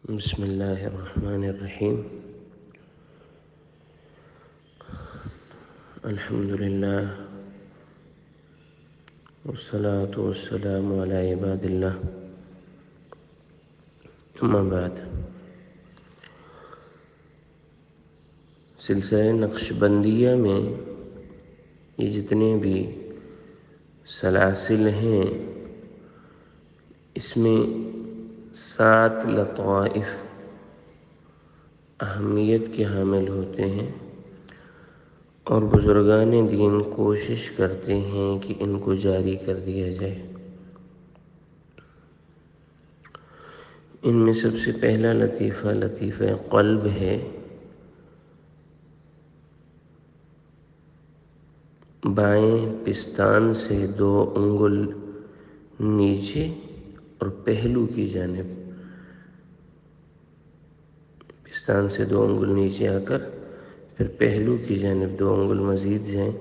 بسم اللہ الرحمن الرحیم الحمد للہ والصلاة والسلام علی عباد اللہ اما بعد۔ سلسلہ نقشبندیہ میں یہ جتنے بھی سلاسل ہیں اس میں 7 لطائف اہمیت کے حامل ہوتے ہیں اور بزرگان دین کوشش کرتے ہیں کہ ان کو جاری کر دیا جائے۔ ان میں سب سے پہلا لطیفہ قلب ہے۔ بائیں پستان سے 2 انگل نیچے اور پہلو کی جانب، پستان سے 2 انگل نیچے آ کر پھر پہلو کی جانب 2 انگل مزید جائیں،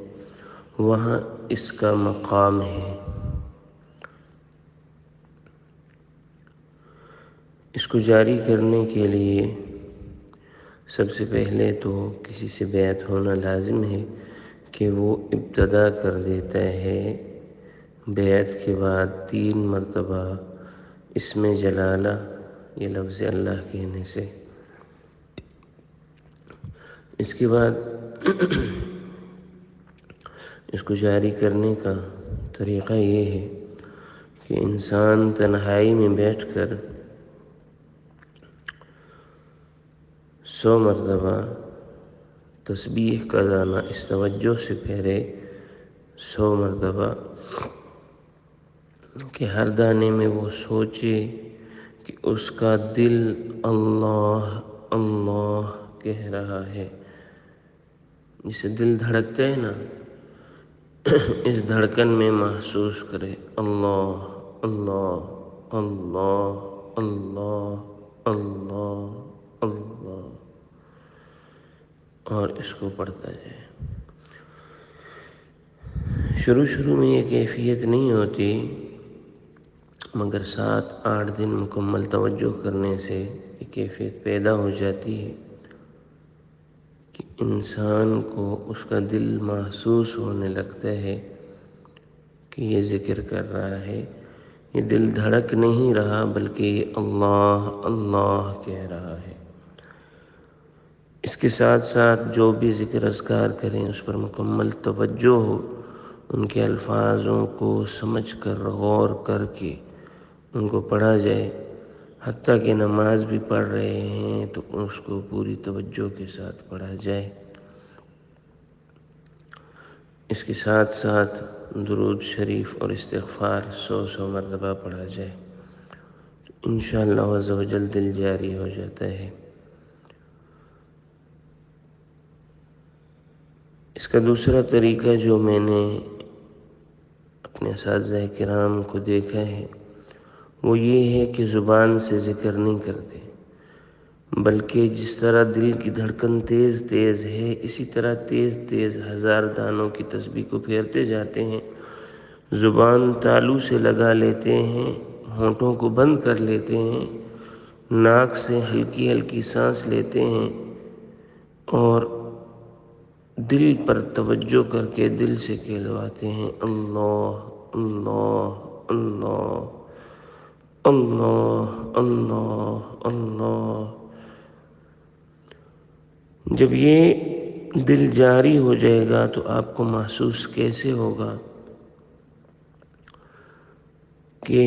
وہاں اس کا مقام ہے۔ اس کو جاری کرنے کے لیے سب سے پہلے تو کسی سے بیعت ہونا لازم ہے کہ وہ ابتدا کر دیتا ہے بیعت کے بعد 3 مرتبہ اسم جلالہ یہ لفظ اللہ کہنے سے۔ اس کے بعد اس کو جاری کرنے کا طریقہ یہ ہے کہ انسان تنہائی میں بیٹھ کر 100 مرتبہ تسبیح کا دانہ اس توجہ سے پھیرے 100 مرتبہ کہ ہر دانے میں وہ سوچے کہ اس کا دل اللہ اللہ کہہ رہا ہے۔ جسے دل دھڑکتا ہے نا، اس دھڑکن میں محسوس کرے اللہ اللہ اللہ اللہ اللہ اللہ، اور اس کو پڑھتا جائے۔ شروع میں یہ کیفیت نہیں ہوتی، مگر 7-8 دن مکمل توجہ کرنے سے یہ کیفیت پیدا ہو جاتی ہے کہ انسان کو اس کا دل محسوس ہونے لگتا ہے کہ یہ ذکر کر رہا ہے، یہ دل دھڑک نہیں رہا بلکہ یہ اللہ اللہ کہہ رہا ہے۔ اس کے ساتھ ساتھ جو بھی ذکر اذکار کریں اس پر مکمل توجہ ہو، ان کے الفاظوں کو سمجھ کر غور کر کے ان کو پڑھا جائے۔ حتیٰ کہ نماز بھی پڑھ رہے ہیں تو اس کو پوری توجہ کے ساتھ پڑھا جائے۔ اس کے ساتھ ساتھ درود شریف اور استغفار 100 مرتبہ پڑھا جائے تو انشاءاللہ عز و جل دل جاری ہو جاتا ہے۔ اس کا دوسرا طریقہ جو میں نے اپنے اساتذہ کرام کو دیکھا ہے وہ یہ ہے کہ زبان سے ذکر نہیں کرتے، بلکہ جس طرح دل کی دھڑکن تیز تیز ہے اسی طرح تیز تیز 1000 دانوں کی تسبیح کو پھیرتے جاتے ہیں۔ زبان تالو سے لگا لیتے ہیں، ہونٹوں کو بند کر لیتے ہیں، ناک سے ہلکی ہلکی سانس لیتے ہیں اور دل پر توجہ کر کے دل سے کہلواتے ہیں اللہ اللہ اللہ اللہ اللہ اللہ۔ جب یہ دل جاری ہو جائے گا تو آپ کو محسوس کیسے ہوگا کہ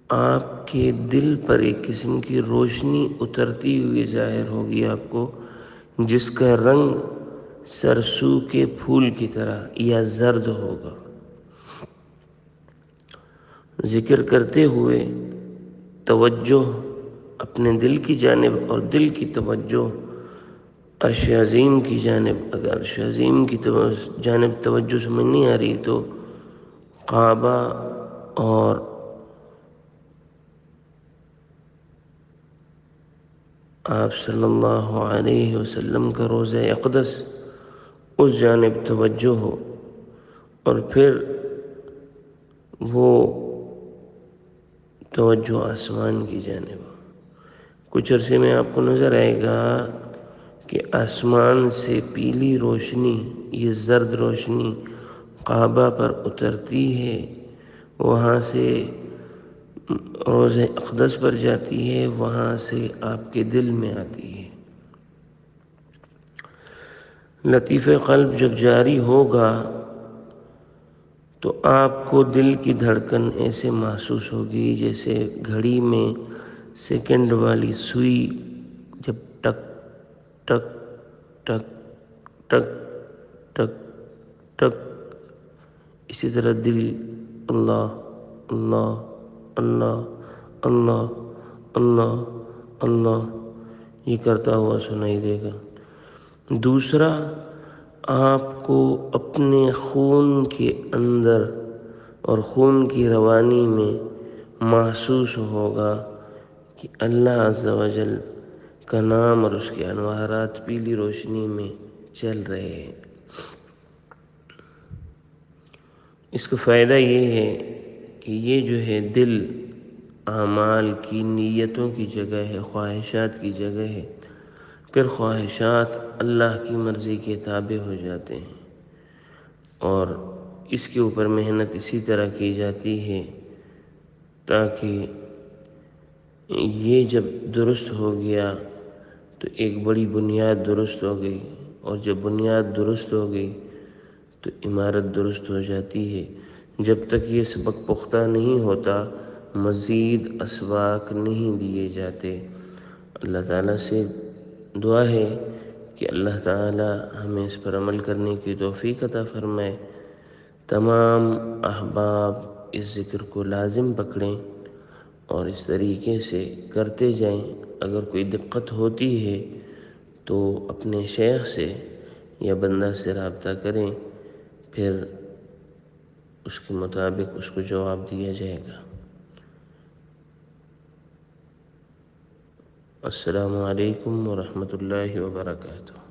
آپ کے دل پر ایک قسم کی روشنی اترتی ہوئی ظاہر ہوگی آپ کو، جس کا رنگ سرسوں کے پھول کی طرح یا زرد ہوگا۔ ذکر کرتے ہوئے توجہ اپنے دل کی جانب اور دل کی توجہ عرش عظیم کی جانب۔ اگر عرش عظیم کی جانب توجہ سمجھ نہیں آ رہی تو کعبہ اور آپ صلی اللہ علیہ وسلم کا روضہ اقدس اس جانب توجہ ہو، اور پھر وہ توجہ آسمان کی جانب ہو۔ کچھ عرصے میں آپ کو نظر آئے گا کہ آسمان سے پیلی روشنی، یہ زرد روشنی کعبہ پر اترتی ہے، وہاں سے روضہ اقدس پر جاتی ہے، وہاں سے آپ کے دل میں آتی ہے۔ لطیف قلب جب جاری ہوگا تو آپ کو دل کی دھڑکن ایسے محسوس ہوگی جیسے گھڑی میں سیکنڈ والی سوئی جب ٹک ٹک ٹک ٹک ٹک ٹک، اسی طرح دل اللہ اللہ اللہ اللہ اللہ اللہ یہ کرتا ہوا سنائی دے گا۔ دوسرا، آپ کو اپنے خون کے اندر اور خون کی روانی میں محسوس ہوگا کہ اللہ عز و جل کا نام اور اس کے انوارات پیلی روشنی میں چل رہے ہیں۔ اس کا فائدہ یہ ہے کہ یہ جو ہے دل اعمال کی، نیتوں کی جگہ ہے، خواہشات کی جگہ ہے، پھر خواہشات اللہ کی مرضی کے تابع ہو جاتے ہیں، اور اس کے اوپر محنت اسی طرح کی جاتی ہے تاکہ یہ جب درست ہو گیا تو ایک بڑی بنیاد درست ہو گئی، اور جب بنیاد درست ہو گئی تو عمارت درست ہو جاتی ہے۔ جب تک یہ سبق پختہ نہیں ہوتا مزید اسباق نہیں دیے جاتے۔ اللہ تعالیٰ سے دعا ہے کہ اللہ تعالیٰ ہمیں اس پر عمل کرنے کی توفیق عطا فرمائے۔ تمام احباب اس ذکر کو لازم پکڑیں اور اس طریقے سے کرتے جائیں۔ اگر کوئی دقت ہوتی ہے تو اپنے شیخ سے یا بندہ سے رابطہ کریں، پھر اس کے مطابق اس کو جواب دیا جائے گا۔ السلام علیکم ورحمۃ اللہ وبرکاتہ۔